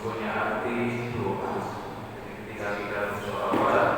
punya arti doa. Ketika kita bersolawat,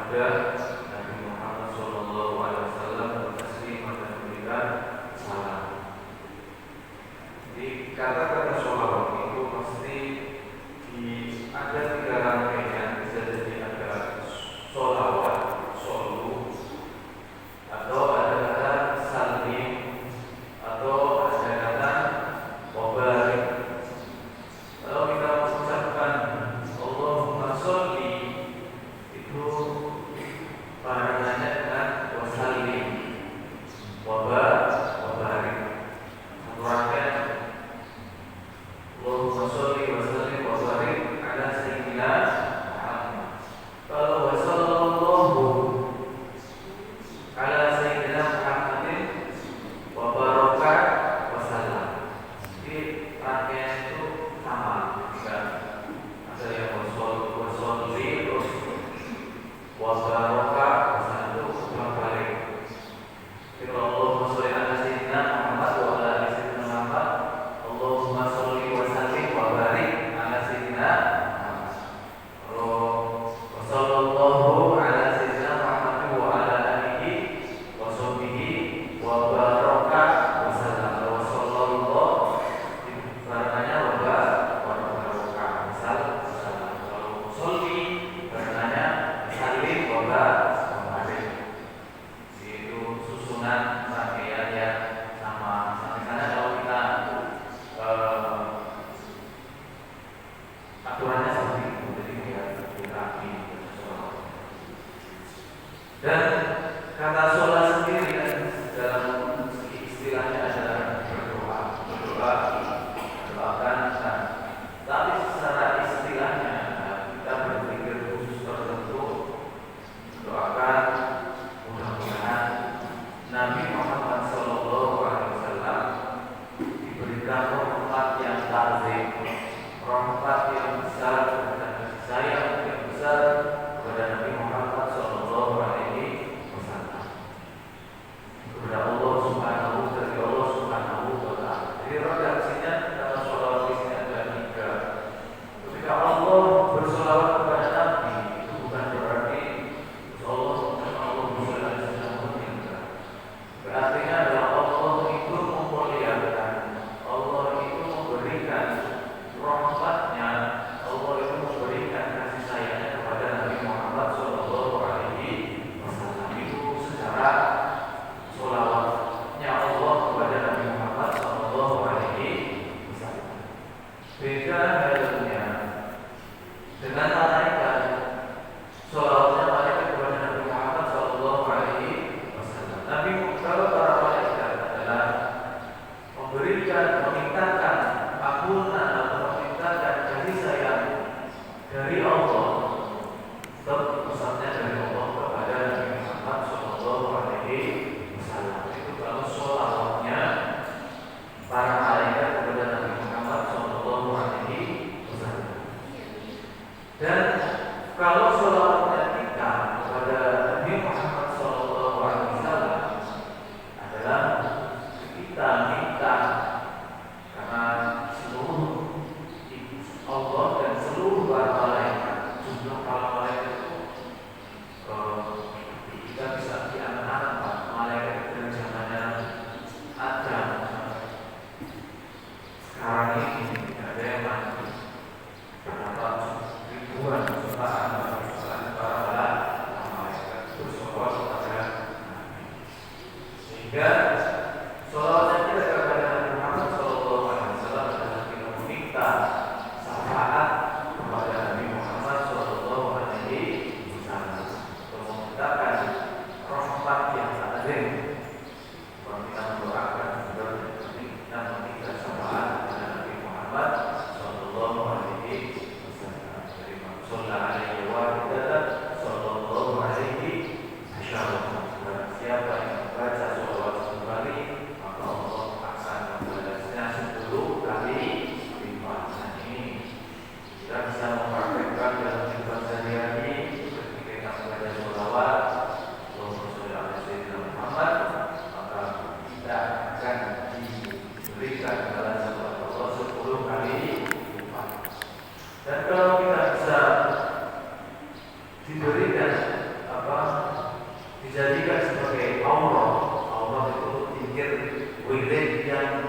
kepada Nabi Muhammad SAW bertaslim dan memberikan salam. Jadi kata-kata sholawat itu pasti ada 3 rangkaian. Bisa jadi ada sholawat, sholu, atau ada kata salim, atau ada kata wabarik. Kalau kita mengucapkan Allahumma sholli, itu parangannya dengan wasallim, wabarik. Satu rangkaian Allahumma sholli wa sallim wa barik ala sayyidina Muhammad. Kalau wa sallallahu ala sayyidina Muhammadin wa baraka wa sallam. Jadi rangkaian itu sama. Ketika ada yang wa sholli terus wa baraka wa sallam itu berbalik. Jadi kalau Allahumma sholli ala sayyidina Muhammad wa ala ali sayyidina Muhammad, Allahumma sholli wa sallim wa barik ala sayyidina Muhammad. Kalau wa sallallahu ala sayyidina Muhammad wa ala alihi wa sahbihi wa baraka wa sallam. Kalau wa sallallahu barakanya wa baraka wa sallam. Kalau sholli barakanya sallim wa barik. Itu susunan rangkaian yang sama. Misalnya kalau kita aturannya seperti itu, jadi biar rapi. Dan kata sholat sendiri kan dalam segi istilahnya adalah berdoakan. Nah, tapi secara istilahnya kita berpikir khusus tertentu doakan mudah-mudahan Nabi Muhammad SAW diberikan rahmat yang ta'zim, rahmat yang besar dan kasih sayang yang besar kepada Nabi Muhammad SAW, kepada Allah Subhanahu wa Ta'ala. Jadi redaksinya dalam sholawat di sini ada 3. Ketika Allah bersolawat kepada Nabi, itu bukan berarti Allah berarti adalah Allah itu memuliakan, Allah itu memberikan rahmatnya, Allah itu memberikan kasih sayangnya kepada Nabi Muhammad SAW. Itu secara sholawatnya Allah kepada Nabi Muhammad SAW. Beda halnya dengan malaikat, sholawatnya malaikat kepada Nabi Muhammad SAW. Nabi kalau para malaikat adalah memberikan, memintakan ampunan atau memintakan kasih sayang dari Allah, pesannya dari Allah kepada Nabi Muhammad SAW. Itu kalau sholawatnya para malaikat kepada Nabi Muhammad SAW. Dan kalau sholawatnya kita kepada Nabi Muhammad SAW adalah kita minta, karena seluruh Allah dan seluruh para malaikat, jumlah para malaikat itu kita bisa diangan-angan. Malaikat itu dari zamannya Adam sekarang ini tidak ada yang mati. Berapa ribuan jutaan para malaikat bersolawat kepada Nabi. Sehingga sholawat kita kepada Nabi Muhammad SAW adalah kita meminta syafaat kepada Nabi Muhammad SAW, untuk memintakan rahmat yang ta'zim. Kalau kita mendoakan juga kita meminta syafaat kepada Nabi Muhammad SAW. Dari Rasulullah alaihi wasallam, siapa yang membaca sholawat 10 kali, maka Allah akan membalasnya 10 kali lipat. Nah, ini kita bisa mempraktekkan dalam kehidupan sehari-hari. Ketika kita membaca sholawat Allahumma sholli ala sayyidina Muhammad, maka kita akan diberikan balasan Allah 10 kali lipat. Dan kalau kita bisa diberikan apa dijadikan sebagai Allah. Allah itu pikir wirid yang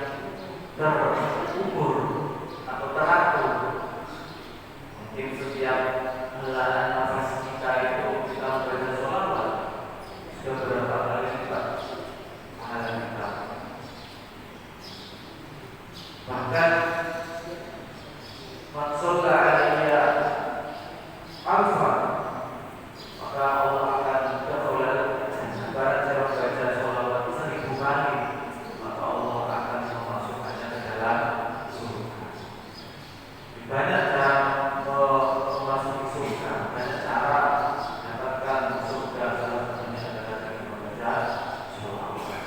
terukur atau teratur. Mungkin setiap helaran nafas kita itu kita membaca sholawat sudah berapa kali lipat pahala kita. Bahkan maksudnya alaiya alfa, maka Allah akan berkaulan barang cara baca sholawat 1000 kali, maka Allah akan memasukkannya ke dalam surga. Banyak cara memasuki surga, banyak cara dapatkan surga. Salah satunya adalah dengan membaca sholawat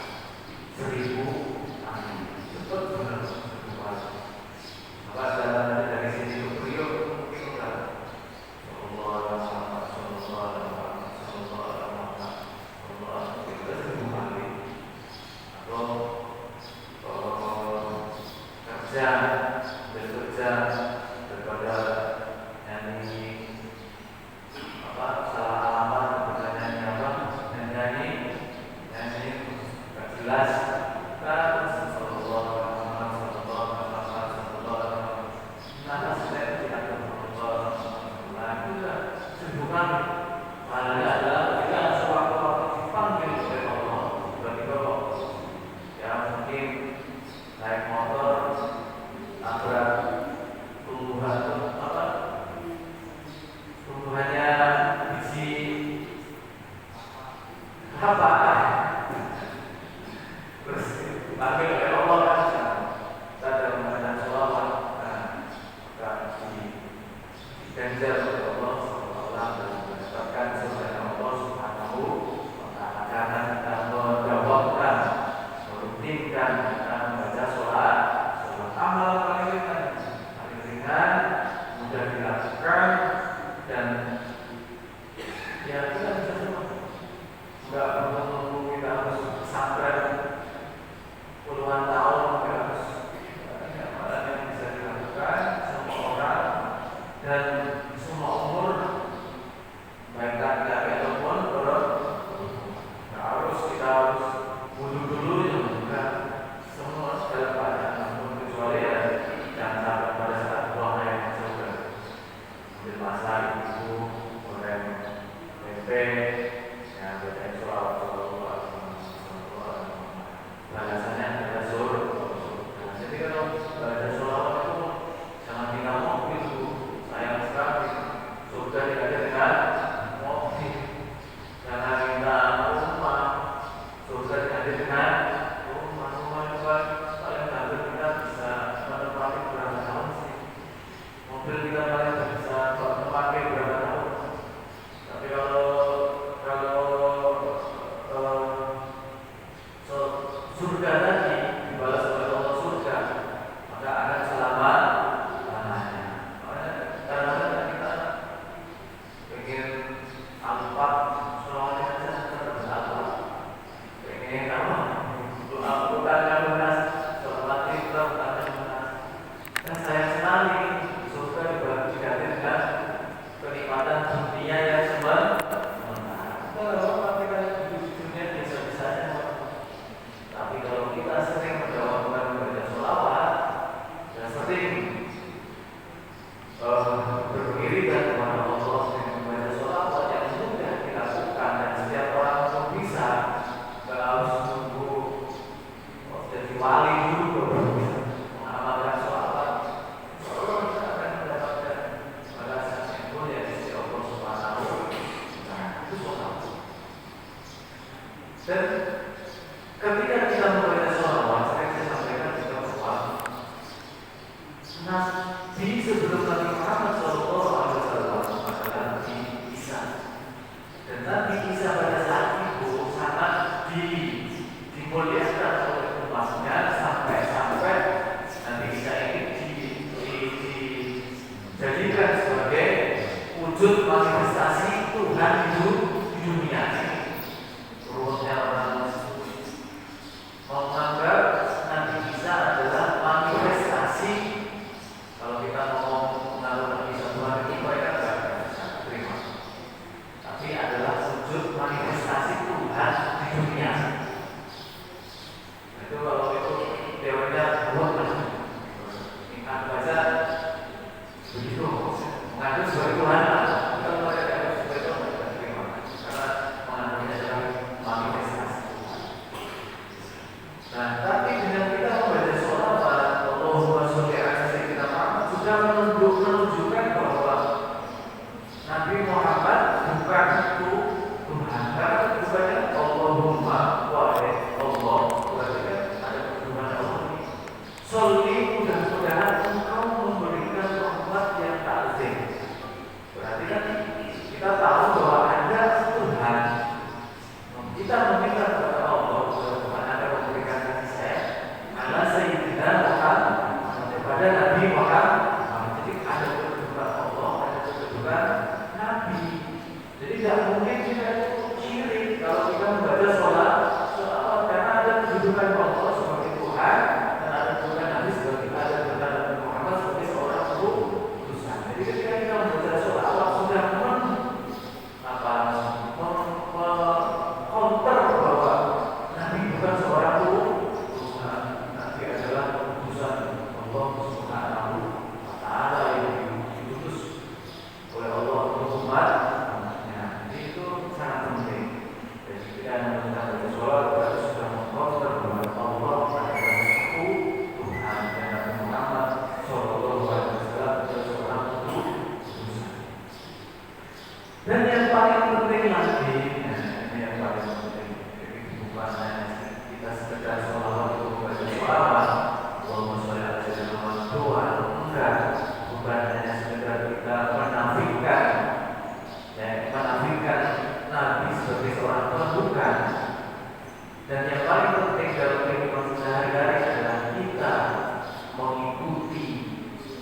1000 kali. Cepat benar. Maka jalan dari sini ke Priok mungkin udah kerja daripada nyanyi apa salah alamat, daripada nyanyi apa nyanyi gak jelas kan. Pahalanya adalah ketika sewaktu-waktu dipanggil oleh Allah, tiba-tiba kok ya mungkin naik motor nabrak tumbuhan apa tumbuhannya biji apa terus dipanggil oleh Allah kan kita dalam membaca sholawat maka diganjar oleh Allah dan mendapatkan surga Allah Subhanahu wa Ta'ala karena kita mendawamkan, merutinkan kita membaca sholat amal paling ringan, mudah dilakukan, dan ya kita bisa semua. Enggak perlu kita harus pesantren puluhan tahun, enggak harus amalan yang bisa dilakukan semua orang dan semua umur, baik laki-laki ataupun perempuan. Nggak harus kita harus wudhu dulu yang juga semua dalam keadaan namun kecuali ya jangan sampai pada saat buang air juga ambil masak ibu goreng tempe yang baca sholawat balasannya adalah surga. Jadi kalau baca sholawat itu jangan tinggal mobil itu sayang sekali. Surga tidak ada dengan mobil. Jangan minta rumah. Surga tidak ada dengan rumah. Rumah itu kan paling hampir kita bisa menempati berapa tahun sih. Mobil kita paling bisa menempati berapa tahun. Tapi kalau surga tadi dibalas oleh Allah surga, maka akan selama-lamanya. Kadang-kadang kita pengen alpat sholawatnya aja terus alpat, pengen apa? Bukannya lunas, sholat itu bukannya lunas. Dan sayang sekali surga diganti dengan kenikmatan dunia yang sementara. Kalau kita hidup di dunia biasa-biasa aja. Tapi kalau kita sering mendawamkan membaca sholawat dan sering berwiridan kepada Allah dengan membaca sholawat yang mudah dilakukan dan setiap orang pun bisa, nggak harus tunggu jadi wali dulu baru bisa mengamalkan sholawat. Allah akan mendapatkan balasan yang mulia di sisi Allah Subhanahu wa Ta'ala. Itu sholawat. Dan ketika kita membaca sholawat, saya sampaikan juga bahwa Nabi sebelum Nabi Muhammad SAW adalah Nabi Isa, dan Nabi Isa pada saat itu sangat dimuliakan oleh umatnya sampai Nabi Isa ini dijadikan sebagai wujud manifestasi Tuhan di dunia. Ruhnya orang tidak mungkin kita itu syirik kalau kita membaca sholat karena ada kedudukan Allah sebagai Tuhan dan ada kedudukan Nabi sebagai Nabi Muhammad sebagai seorang utusan. Jadi ketika kita membaca sholat sudah counter bahwa Nabi bukan seorang utusan, Nabi adalah utusan Allah Subhanahu wa Ta'ala yang diutus oleh Allah untuk umatnya. Jadi itu sangat penting. Jadi ketika kita membaca sholat berarti sudah mengcounter bahwa Allah adalah satu Tuhan dan Nabi Muhammad Shallallahu Alaihi Wasallam adalah seorang utusan. Dan yang paling penting lagi, yang paling penting, jadi bukan hanya kita sekedar sholawat itu membaca sholawat, Allahumma sholli ala sayyidina Muhammad doa, enggak, bukan hanya sekedar kita menafikan Nabi sebagai seorang Tuhan, bukan. Dan yang paling penting dalam kehidupan sehari-hari adalah kita mengikuti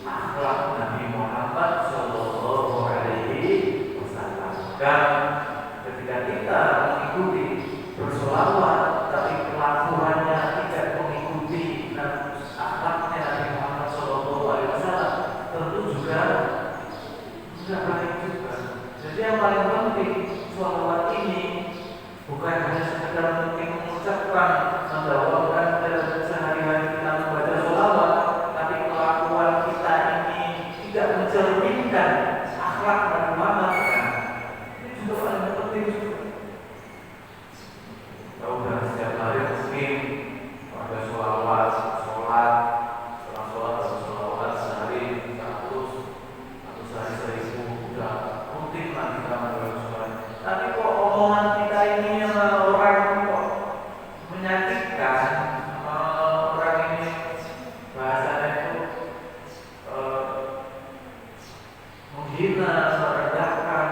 akhlak Nabi Muhammad Shallallahu Alaihi Wasallam. Dan ketika kita mengikuti bersolawat tapi kelakuannya tidak mengikuti akhlaknya Nabi Muhammad Shallallahu Alaihi Wasallam, tentu juga tidak baik juga. Jadi yang paling penting sholawat ini bukan hanya sekedar mengucapkan, mendawakan dalam sehari-hari kita membaca sholawat, tapi kelakuan kita ini tidak mencerminkan akhlak Nabi Muhammad. Ini juga paling penting juga. Kalau udah setiap hari mungkin ada sholawat, sholat, setelah sholat atau sholawat sehari 100 atau sehari 1000, udah rutin lah kita membaca sholat. Tapi kok omongan kita ini orang kok menyakitkan, orang ini bahasanya itu menghina, merendahkan,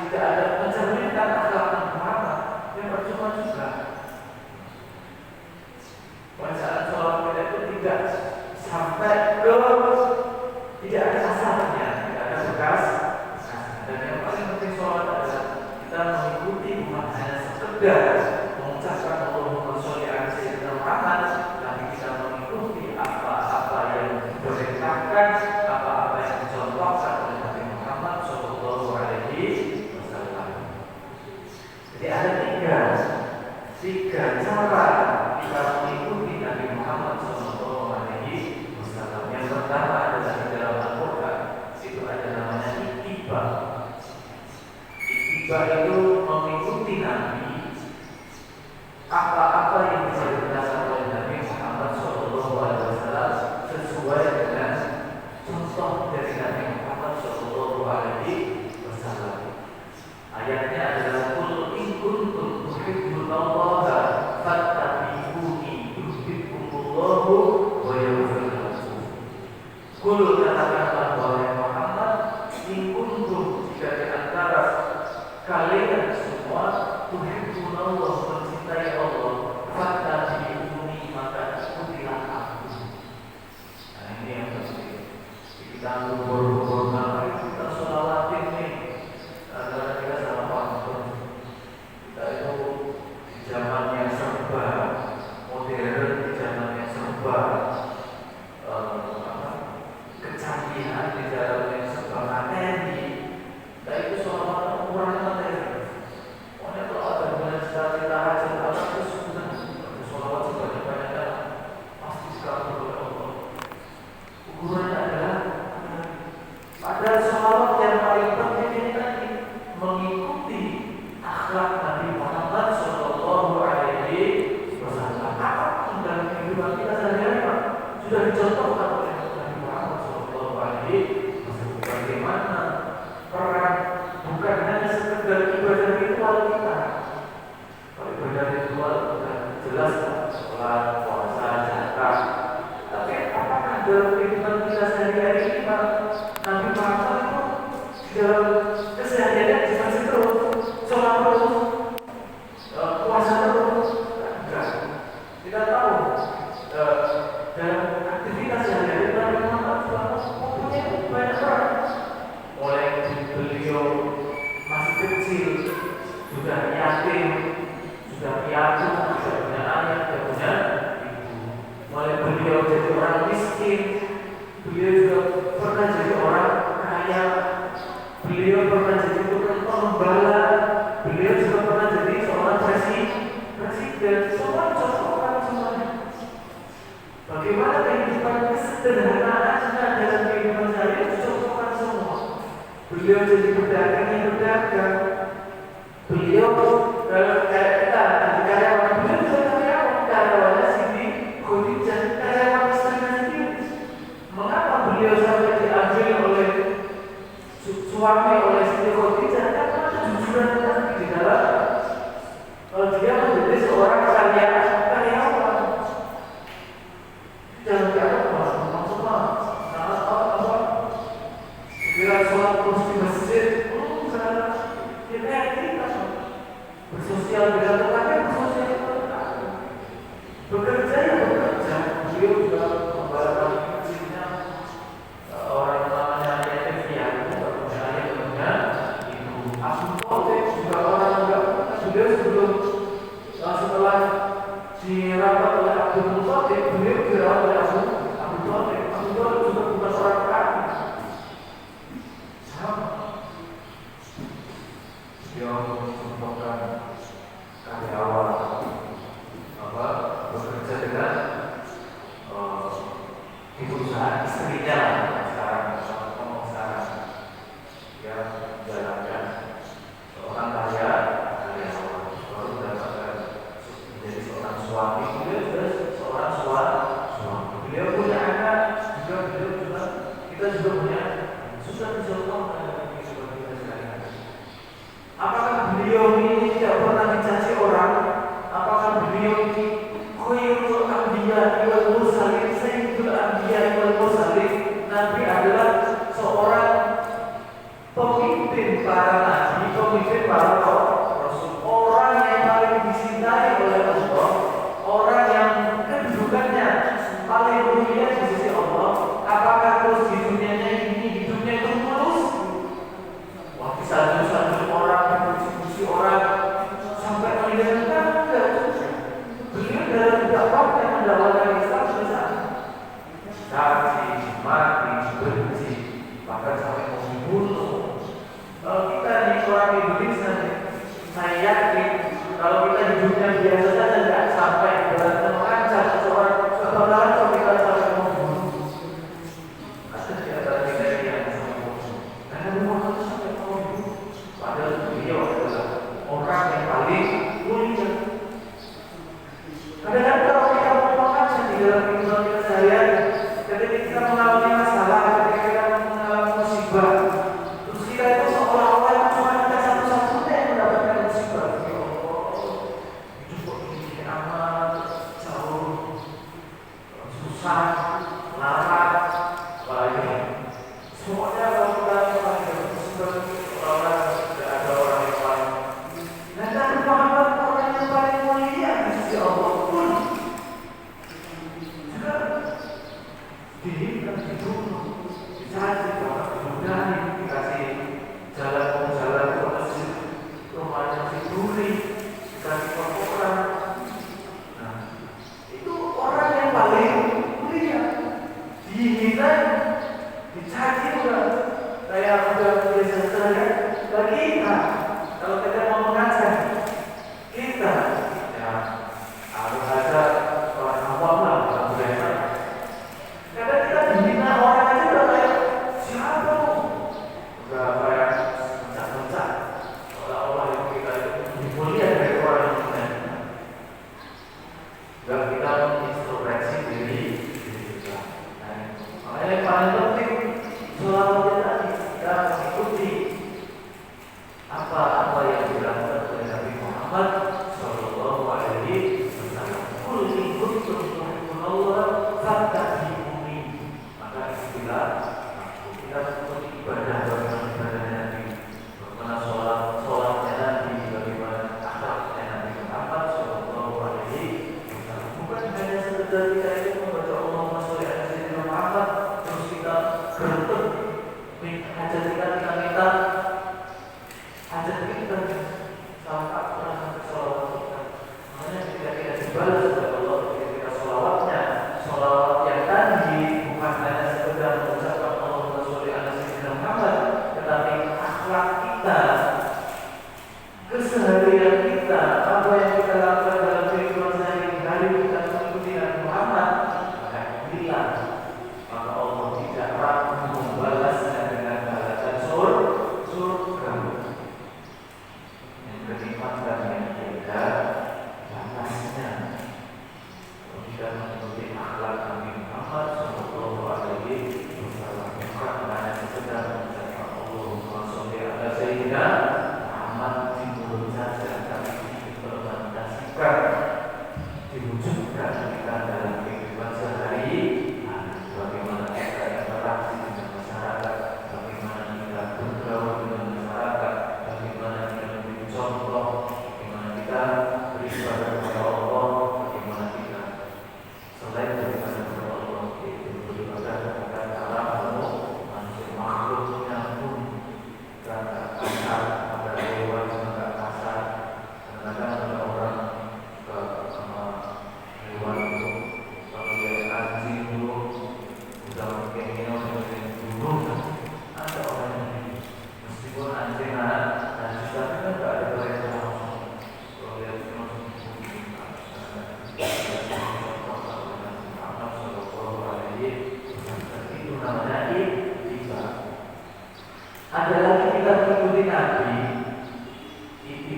tidak ada mencerminkan akhlak Muhammad, yang percuma juga. Bacaan sholat kita itu tidak sampai ke tidak ada asasnya, tidak ada bekas. Dan yang paling penting sholat adalah kita mengikuti, bukan hanya sekedar mengucapkan Allahumma sholli ala sayyidina Muhammad, tapi kita mengikuti apa-apa yang diperintahkan, apa-apa yang dicontohkan oleh Nabi Muhammad Shallallahu Alaihi Wasallam. Jadi ada tiga cara kita mengikuti Nabi Muhammad Shallallahu Alaihi Wasallam. Yang pertama adalah di dalam Al-Quran itu ada namanya ittiba. Ittiba itu mengikuti Nabi, apa-apa yang diceritakan oleh Nabi Muhammad Shallallahu Alaihi Wasallam sesuai dengan contoh dari Nabi Muhammad Shallallahu Alaihi Wasallam. Ayatnya adalah qul in kuntum tuhibbunallaha fattabi'uni yuhibbukumullahu wa yaghfir lakum. Qul katakanlah wahai Muhammad, in kuntum jika di antara kalian semua tuhibbunallaha mencintai Allah, fattabi'uni maka ikutilah aku. Nah ini yang penting. Kita berhubung kita sholawatin nih. Karena kita salah paham. Kita itu di zaman yang serba modern, di zaman yang serba kecanggihan, di zaman yang serba materi. Kita itu sholawat kurang materi. Pokoknya kalau ada hubungan cita-cita hajat Allah terus sudah sholawat sebanyak-banyaknya pasti sekali oleh Allah. Ukurannya adalah pada sholawat yang paling penting ini tadi mengikuti akhlak Nabi Muhammad Shallallahu Alaihi Wasallam. Apapun dalam kehidupan kita sehari-hari sudah dicontohkan oleh Nabi Muhammad Shallallahu Alaihi Wasallam. Bagaimana perang bukan hanya sekedar ibadah ritual kita. Kalau ibadah ritual sudah jelas sholat, puasa, zakat. Tapi apakah dalam kehidupan kita sehari-hari ini Nabi Muhammad itu dalam kesehariannya masih terus sholat terus? sudah yatim, sudah piatu, sudah punya ayah, sudah punya ibu. Mulai beliau jadi orang miskin, beliau juga pernah jadi orang kaya, beliau pernah jadi tukang pengembala, beliau juga pernah jadi seorang presiden. Semua contohkan semuanya. Bagaimana kehidupan kesederhanaan dalam kehidupan saya itu contohkan semua. Beliau jadi pedagang, beliau kayak kita jadi karyawan, beliau juga karyawannya Siti Khadijah, karyawan istrinya sendiri. Mengapa beliau sampai diambil oleh suami oleh Siti Khadijah? Karena kejujuran tadi di dalam dia menjadi seorang karyawan. Jangan dianggap semua kira sholat terus di masjid, ya kayak kita bersosial dengan tetangga, bersosial dengan tetangga, bekerja ya bekerja. Beliau juga membalakan masjidnya orang namanya yatim piatu, punya ibu. Abu Thalib juga orang enggak, beliau sebelum setelah dirawat oleh Abdul Muthalib, beliau dirawat oleh Abu Thalib. Abu Thalib juga bukan orang kaya. Dia merupakan karyawan bekerja dengan di perusahaan istrinya sekarang dia menjalankan seorang karyawan baru mendapatkan menjadi seorang suami. Beliau juga seorang suami. Beliau punya anak juga kita juga punya sudah dicontohkan. Apakah beliau ini tidak pernah dicaci orang? Apakah beliau ini khairul anbiya wal mursalin, sayyidul anbiya wal mursalin? Nabi adalah seorang pemimpin para nabi, pemimpin para rasul, orang yang paling dicintai oleh Allah, orang yang kedudukannya paling mulia di sisi Allah. Apakah terus di dunianya ini hidupnya itu mulus? Wah, disanjung-sanjung orang, dipuji-puji orang sampai meninggalkan enggak. Beliau dalam dakwah yang mendakwakan Islam bisa caci, maki, benci, bahkan sampai mau dibunuh. Kalau kita di orang Indonesia, saya yakin kalau kita hidupnya biasa saja tidak sampai berantem mengancam seorang kebakaran, kalau kita sampai mau dibunuh. Ada di antara kita yang karena rumah itu sampai mau dibunuh. Padahal beliau adalah orang yang paling mulia. Kadang-kadang kalau kita mau mengancam di dalam kehidupan kita seharian, ketika kita mengalami masalah, ketika kita mengalami musibah, terus kita itu seolah-olah cuma kita satu-satunya yang mendapatkan musibah. Ya Allah, hidup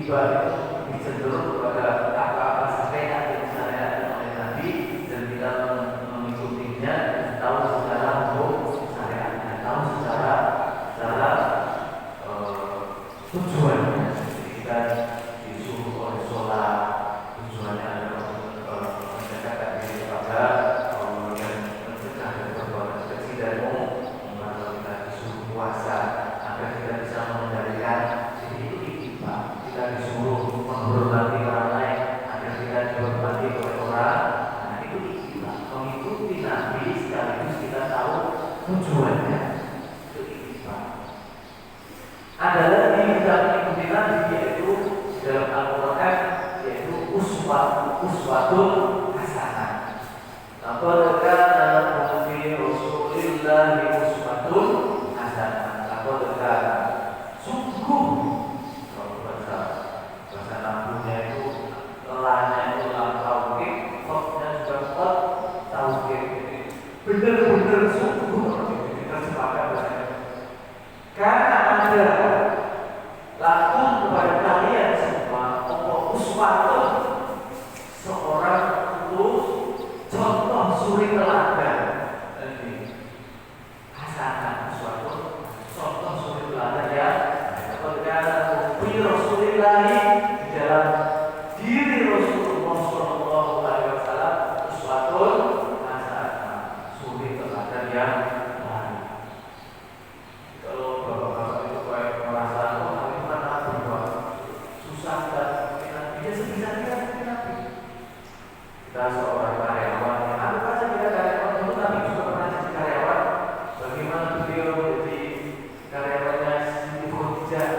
ittiba itu lebih cenderung kepada apa-apa syariat yang disyariatkan oleh Nabi dan kita mengikutinya, tahu secara hukum syariatnya, tahu secara tujuannya. Jadi kita disuruh oleh sholat, tujuannya adalah untuk mendekatkan diri kepada Allah dan mencegah dari perbuatan keji dan kalau kita disuruh puasa agar kita bisa mengendalikan diri itu ittiba. Kita disuruh menghormati orang lain agar kita dihormati oleh orang. Nah itu ittiba, mengikuti Nabi sekaligus kita tahu tujuannya. Itu ittiba. Ada lagi kita mengikuti Nabi yaitu dalam Al-Quran yaitu uswatun hasanah. Laqad kana lakum fi Rasulillahi uswatun hasanah. Laqad kana, sungguh, kalau bahasa nabunya itu lanya itu lam tauhid, qofnya juga qad tauhid. Benar-benar sungguh kita sepakat bahasa. Karena ada lakum kepada kalian semua uswatun, seorang khusus contoh suri teladan. Hasanah, uswatun contoh suri teladan ya. Ketika fi Rasulillahi, di dalam diri Rasulullah Shallallahu Alaihi Wasallam, uswatun hasanah, suri teladan yang baik. Kalau bapak-bapak itu kayak merasa itu kan aku susah dan dia sebisa kita Nabi. Kita seorang karyawan, anggap aja kita karyawan dulu, Nabi juga pernah jadi karyawan. Bagaimana beliau jadi karyawannya Siti Khadijah?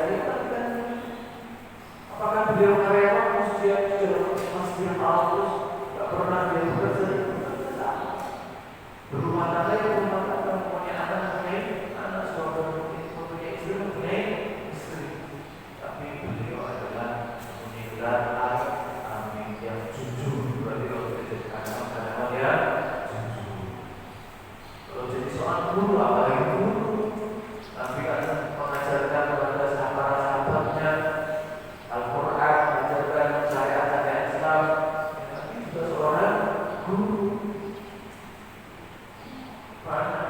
Apakah beliau karyawan terus dia masih mau terus nggak pernah dia bekerja? Berumah tangga ya rumah tangga, punya anak suami, punya istri. Tapi beliau adalah meninggal yang jujur. Berarti kalau kita jadi karyawan ya jujur. Kalau jadi seorang guru, apalagi guru, Nabi akan mengajarkan kepada para sahabatnya Al-Quran, mengajarkan syariat Islam. Nabi juga seorang guru.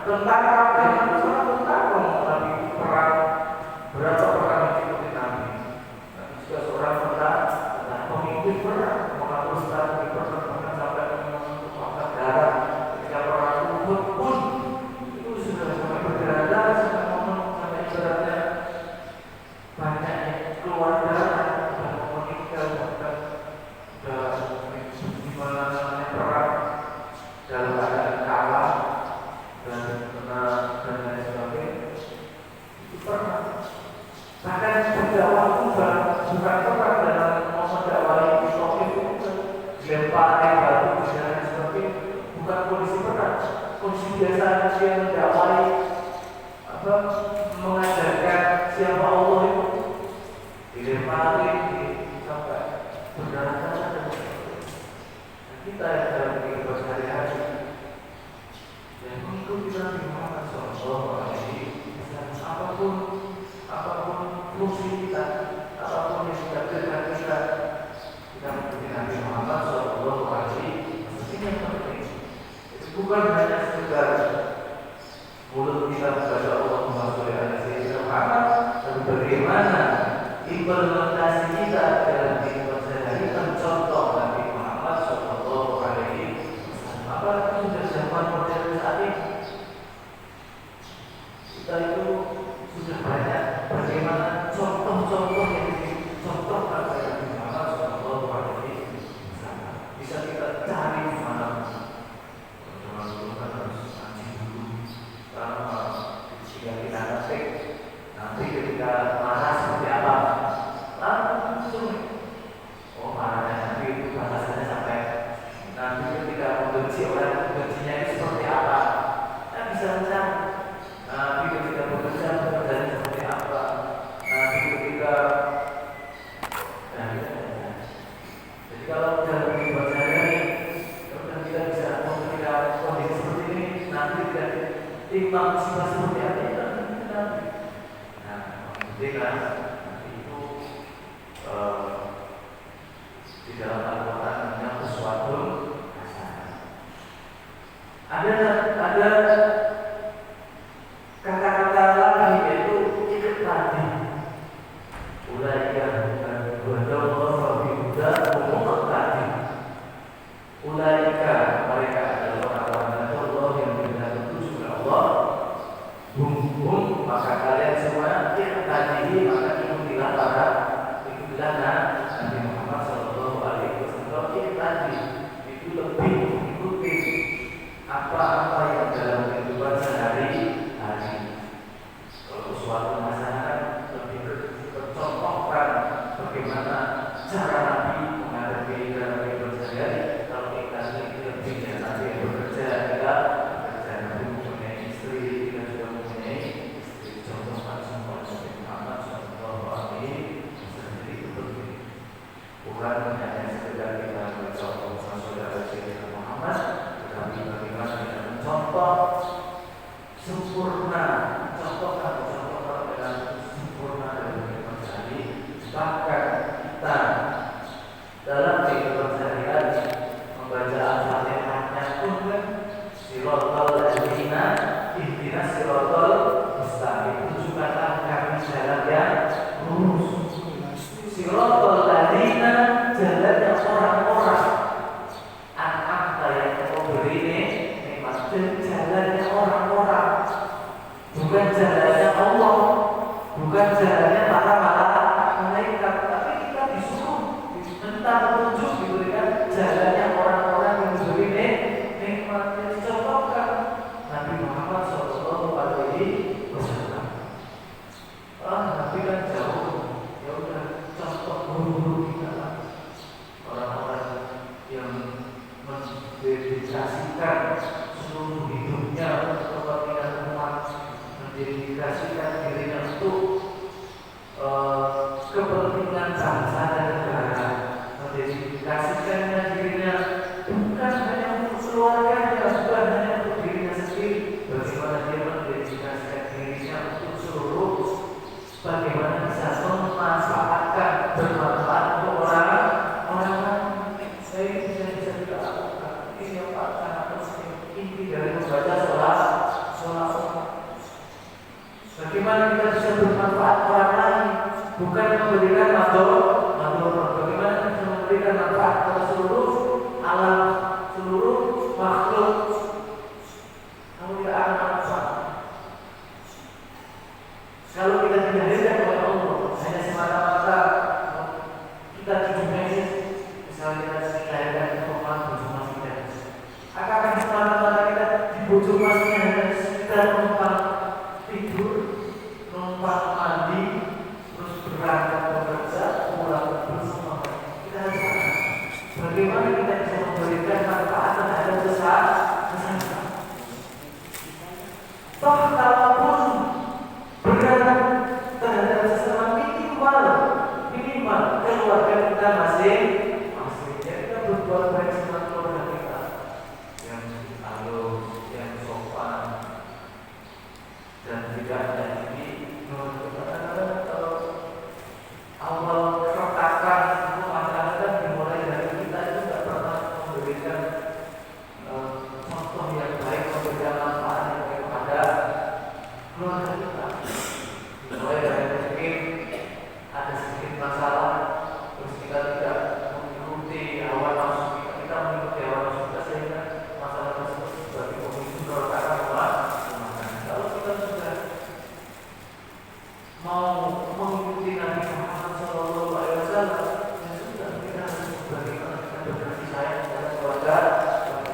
Tentara, memang seorang tentara, Nabi perang, berapa perang mengikuti Nabi. Nabi juga seorang tentara, pemimpin perang, mengatur strategi perang bahkan sampai mengangkat darah. Ketika perang Uhud pun itu sudah sampai berdarah, sampai ngomong sampai ibaratnya banyak yang keluar darah, sudah meninggal, bahkan sudah gimana namanya perang dalam keadaan kalah dan lain sebagainya. Itu pernah. Bahkan berdakwah bukan perang dalam mendakwai Taif itu dilempari batu dan sebagainya, bukan kondisi perang, kondisi biasa dia mendakwai mengajarkan siapa Allah itu dilempari sampai berdarah-darah dan sebagainya. Kita yang dalam kehidupan sehari-hari dan mengikuti Nabi Muhammad SAW, apapun fungsi kita, apapun yang kita berikan kita mengikuti Nabi Muhammad SAW. Ini yang penting. Itu bukan hanya sekedar mulut kita membaca Allahumma sholli ala sayyidina Muhammad, tapi bagaimana implementasi kita dalam kehidupan sehari-hari mencontoh Nabi Muhammad SAW. Apalagi sudah zaman modern saat ini, kita itu sudah banyak bagaimana contoh-contoh yang dicontohkan oleh Nabi Muhammad SAW. Bisa kita cari di mana. Jangan dulu kan harus ngaji dulu, karena jika kita nanti ketika marah seperti apa, langsung marahnya Nabi itu batasannya sampai Nabi ketika membenci orang, bencinya itu seperti apa? Kita bisa mencari. Nabi ketika bekerja seperti apa? Nabi ketika jadi kalau dalam kehidupan sehari-hari, kalau kita bisa ketika kondisi seperti ini, nanti tidak timbang sifat seperti apa itu nanti. Nah, itu bukan hanya sekedar kita mencontoh saudara Sayyidina Muhammad, tetapi bagaimana kita mencontoh sempurna, contohkan dengan sempurna dalam kehidupan sehari. Bahkan kita dalam kehidupan sehari-hari membaca Al-Fatihahnya pun kan Siratal ladzina ihdinas siratal mustaqim, tunjukkanlah kami jalan yang lurus. Siratal ladzina, jalannya orang-orang an'amta yang kau beri nikmat, dan jalannya orang-orang, bukan jalannya Allah, bukan jalannya para malaikat, tapi kita disuruh minta petunjuk, diberikan jalannya orang-orang yang diberi nikmat. Yang dicontohkan Nabi Muhammad SAW. Nabi kan jauh, ya udah contoh guru-guru kita lah, orang-orang yang mendedikasikan seluruh hidupnya untuk kepentingan umat, mendedikasikan dirinya untuk kepentingan bangsa dan negara, mendedikasikannya dirinya bukan hanya untuk keluarganya, bukan hanya untuk dirinya sendiri. Bagaimana dia mendedikasikan dirinya untuk seluruh, bagaimana bisa memanfaatkan, bermanfaat untuk orang lain. Saya bisa kita lakukan. Ini yang sangat penting, inti dari membaca sholat. Bagaimana kita bisa bermanfaat orang lain, bukan memberikan mador. Bagaimana kita bisa memberikan manfaat kepada seluruh alam, seluruh makhluk. Kalau tidak ada manfaat, kalau kita dilahirkan oleh Allah hanya semata-mata kita di dunia ini, misalnya kita dilahirkan di rumah bojong mas kita, apakah semata-mata kita di bojong masnya hanya sekedar numpang tidur, numpang mandi, terus berangkat bekerja, pulang bersama? Kita harus sadar bagaimana kita bisa memberikan manfaat terhadap sesama. Toh kalaupun bergantung terhadap sesama minimal keluarga kita masing. Jadi kita berbuat baik sama keluarga kita yang halus, yang sopan, dan tidak ada ini. Kadang-kadang kalau awal keretakan itu masyarakat dimulai dari kita itu tidak pernah memberikan contoh yang baik, memberikan manfaat yang baik kepada keluarga kita. Mulai dari mungkin ada sedikit masalah, terus kita tidak mengikuti hawa nafsu kita mengikuti hawa nafsu kita sehingga masalah tersebut sebagai pemicu keretakan rumah tangga. Kalau kita sudah mau mengikuti Nabi Muhammad SAW, ya sudah, kita harus bagaimana kita berkasih sayang kepada keluarga kita.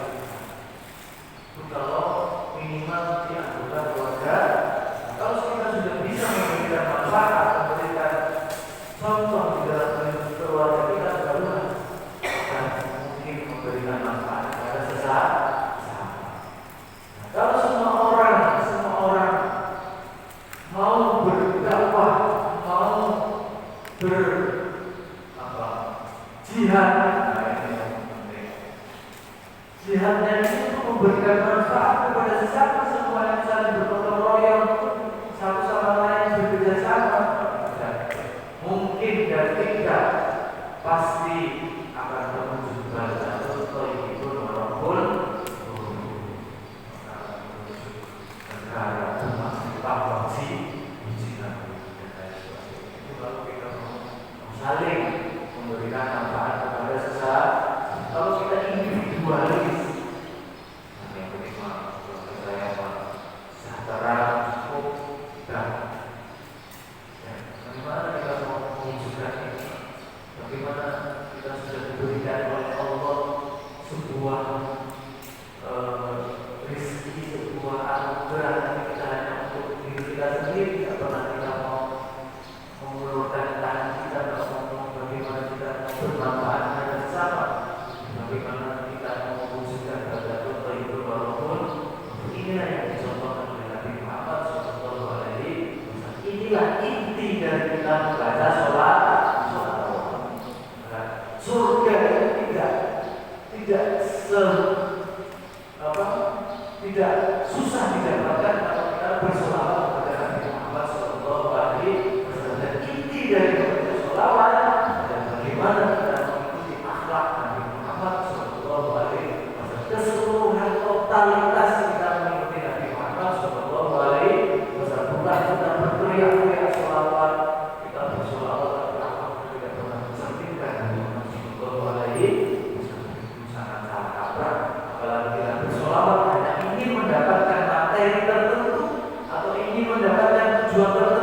Kalau minimal di anggota keluarga, kalau kita sudah bisa memberikan manfaat, memberikan contoh di dalam keluarga kita, barulah akan mungkin memberikan manfaat kepada sesama. Kalau semua orang mau berdakwah, mau jihad, ini yang penting. Jihadnya itu untuk memberikan manfaat kepada sesama, semuanya saling bergotong royong, satu sama lain bekerja sama. Mungkin dan tidak pasti akan menuju kepada itu walaupun negara termasuk ujian. Itu kalau kita saling memberikan manfaat kepada sesama. Kalau kita individualis, yang pertama saya sejahtera, cukup, dan bagaimana kita mau mewujudkan ini? Bagaimana kita sudah diberikan oleh Allah sebuah rezeki, sebuah anugerah, tapi kita hanya untuk diri kita sendiri, tidak pernah kita mau mengulurkan tangan kita, bagaimana kita bermanfaat kepada sesama, bagaimana kita mau mewujudkan pada contoh itu, walaupun inilah yang dicontohkan oleh Nabi Muhammad SAW. Inilah inti dari kita membaca sholat. tidak susah didapatkan kalau kita bersolawat kepada Nabi Muhammad SAW. Dan inti dari bersolawat dan bagaimana kita mengikuti akhlak Nabi Muhammad SAW. Keseluruhan totalitas kita mengikuti Nabi Muhammad SAW. Bukan kita berteriak-teriak solawat, kita bersolawat tapi akhlak tidak pernah mencerminkan Nabi Muhammad SAW. Sangat-sangat kabar. Apalagi kita bersolawat hanya ingin mendapatkan materi tertentu atau ingin mendapatkan tujuan tertentu,